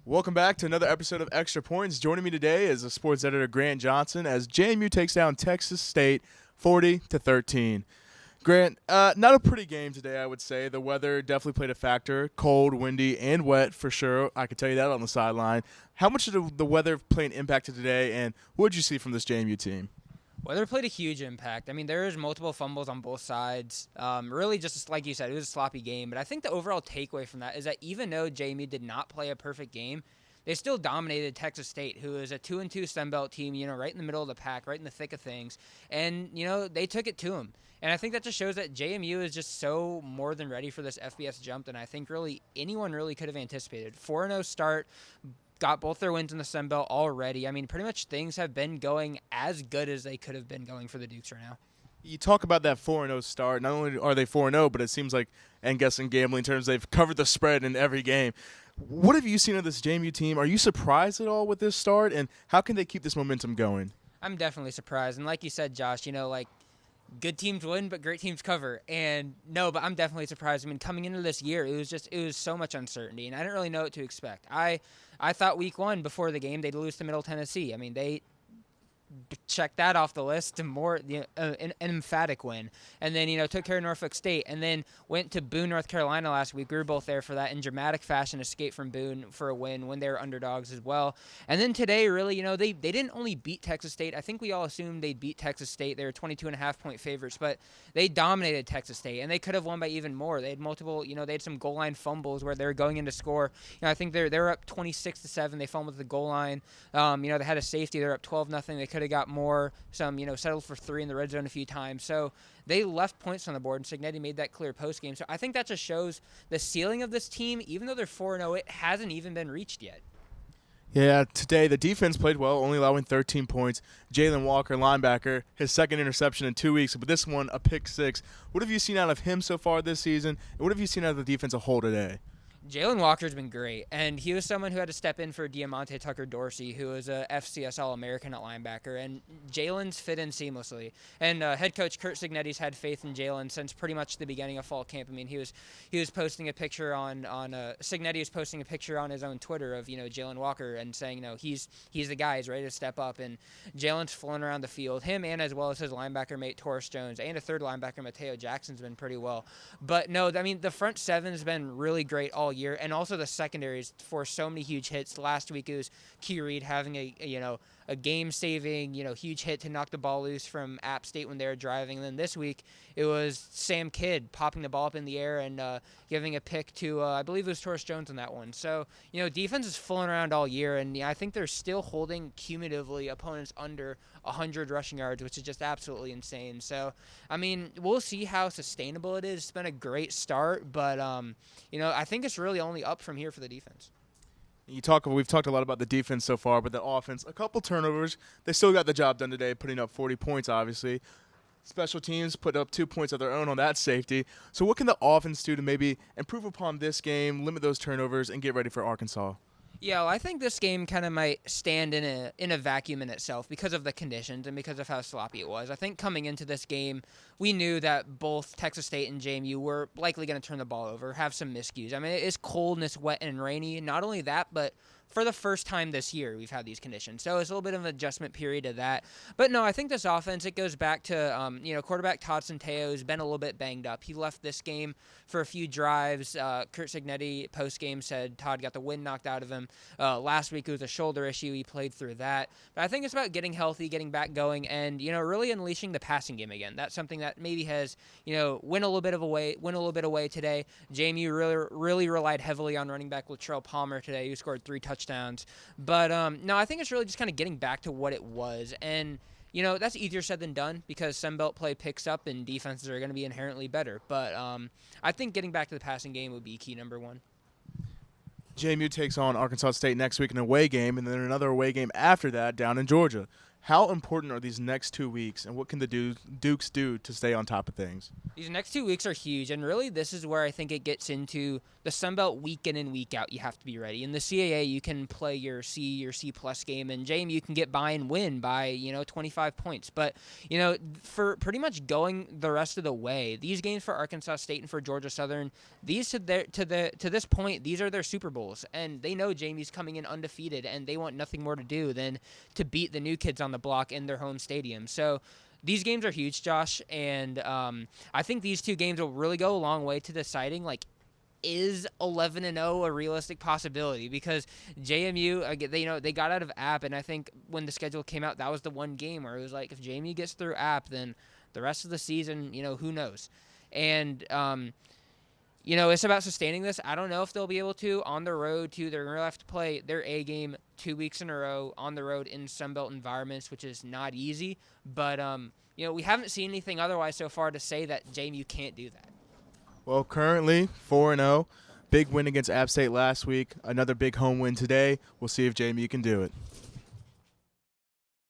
Welcome back to another episode of Extra Points. Joining me today is a sports editor Grant Johnson as JMU takes down Texas State 40-13. Grant, not a pretty game today, I would say. The weather definitely played a factor. Cold, windy, and wet for sure. I can tell you that on the sideline. How much did the weather play an impact today, and what did you see from this JMU team? Weather played a huge impact. I mean, there was multiple fumbles on both sides. Really, just like you said, it was a sloppy game. But I think the overall takeaway from that is that even though JMU did not play a perfect game, they still dominated Texas State, who is a 2-2 Sun Belt team, right in the middle of the pack, right in the thick of things. And, they took it to them. And I think that just shows that JMU is just so more than ready for this FBS jump than I think really anyone really could have anticipated. 4-0 start. Got both their wins in the Sun Belt already. I mean, pretty much things have been going as good as they could have been going for the Dukes right now. You talk about that 4-0 start. Not only are they 4-0, but it seems like, and guessing gambling terms, they've covered the spread in every game. What have you seen of this JMU team? Are you surprised at all with this start, and how can they keep this momentum going? I'm definitely surprised. And like you said, Josh, good teams win, but great teams cover. And no, but I'm definitely surprised. I mean, coming into this year, it was so much uncertainty, and I didn't really know what to expect. I thought week one before the game they'd lose to Middle Tennessee. I mean, they check that off the list to more an emphatic win, and then took care of Norfolk State, and then went to Boone, North Carolina last week. We were both there for that in dramatic fashion. Escape from Boone for a win when they were underdogs as well. And then today, really, they didn't only beat Texas State. I think we all assumed they'd beat Texas State. They were 22.5-point favorites, but they dominated Texas State, and they could have won by even more. They had multiple, they had some goal line fumbles where they were going in to score. I think they were up 26-7. They fumbled at the goal line. They had a safety. They're up 12-0. They could have got more. Some, settled for three in the red zone a few times. So they left points on the board, and Signetti made that clear post-game. So I think that just shows the ceiling of this team. Even though they're 4-0, it hasn't even been reached yet. Yeah, today the defense played well, only allowing 13 points. Jalen Walker, linebacker, his second interception in 2 weeks, but this one, a pick six. What have you seen out of him so far this season, and what have you seen out of the defense as a whole today? Jalen Walker's been great, and he was someone who had to step in for Diamante Tucker-Dorsey, who was a FCS All-American at linebacker, and Jalen's fit in seamlessly. And head coach Kurt Signetti's had faith in Jalen since pretty much the beginning of fall camp. I mean, he was posting a picture on Signetti was posting a picture on his own Twitter of Jalen Walker and saying he's the guy, he's ready to step up, and Jalen's flown around the field. Him and as well as his linebacker mate Taurus Jones and a third linebacker Mateo Jackson's been pretty well. But no, I mean the front seven's been really great all year, and also the secondaries for so many huge hits. Last week it was Key Reed having a game-saving, huge hit to knock the ball loose from App State when they were driving. And then this week it was Sam Kidd popping the ball up in the air and giving a pick to, I believe it was Taurus Jones on that one. So, defense is fooling around all year, and I think they're still holding cumulatively opponents under 100 rushing yards, which is just absolutely insane. So, I mean, we'll see how sustainable it is. It's been a great start, but, I think it's really only up from here for the defense. We've talked a lot about the defense so far, but the offense, a couple turnovers. They still got the job done today, putting up 40 points, obviously. Special teams put up 2 points of their own on that safety. So what can the offense do to maybe improve upon this game, limit those turnovers, and get ready for Arkansas? Yeah, well, I think this game kind of might stand in a vacuum in itself because of the conditions and because of how sloppy it was. I think coming into this game, we knew that both Texas State and JMU were likely going to turn the ball over, have some miscues. I mean, it is cold and it's wet and rainy. Not only that, but for the first time this year, we've had these conditions. So it's a little bit of an adjustment period to that. But no, I think this offense, it goes back to, quarterback Todd Centeio has been a little bit banged up. He left this game for a few drives. Kurt Signetti post-game said Todd got the wind knocked out of him. Last week it was a shoulder issue. He played through that. But I think it's about getting healthy, getting back going, and, really unleashing the passing game again. That's something that maybe has, went a little bit away today. JMU really relied heavily on running back Latrell Palmer today, who scored 3 touchdowns. But no, I think it's really just kind of getting back to what it was. And, that's easier said than done because Sunbelt play picks up and defenses are going to be inherently better. But I think getting back to the passing game would be key number one. JMU takes on Arkansas State next week in an away game, and then another away game after that down in Georgia. How important are these next 2 weeks, and what can the Dukes do to stay on top of things? These next 2 weeks are huge, and really this is where I think it gets into the Sun Belt week in and week out. You have to be ready. In the CAA, you can play your C plus game, and JMU can get by and win by 25 points. But for pretty much going the rest of the way, these games for Arkansas State and for Georgia Southern, these to this point, these are their Super Bowls, and they know JMU's coming in undefeated, and they want nothing more to do than to beat the new kids on the block in their home stadium. So these games are huge, Josh, and I think these 2 games will really go a long way to deciding, is 11-0 a realistic possibility? Because JMU, they got out of App, and I think when the schedule came out, that was the one game where it was like, if JMU gets through App, then the rest of the season, who knows? And it's about sustaining this. I don't know if they'll be able to on the road, too. They're going to have to play their A game 2 weeks in a row on the road in Sunbelt environments, which is not easy. But, we haven't seen anything otherwise so far to say that JMU can't do that. Well, currently 4-0. Big win against App State last week. Another big home win today. We'll see if JMU can do it.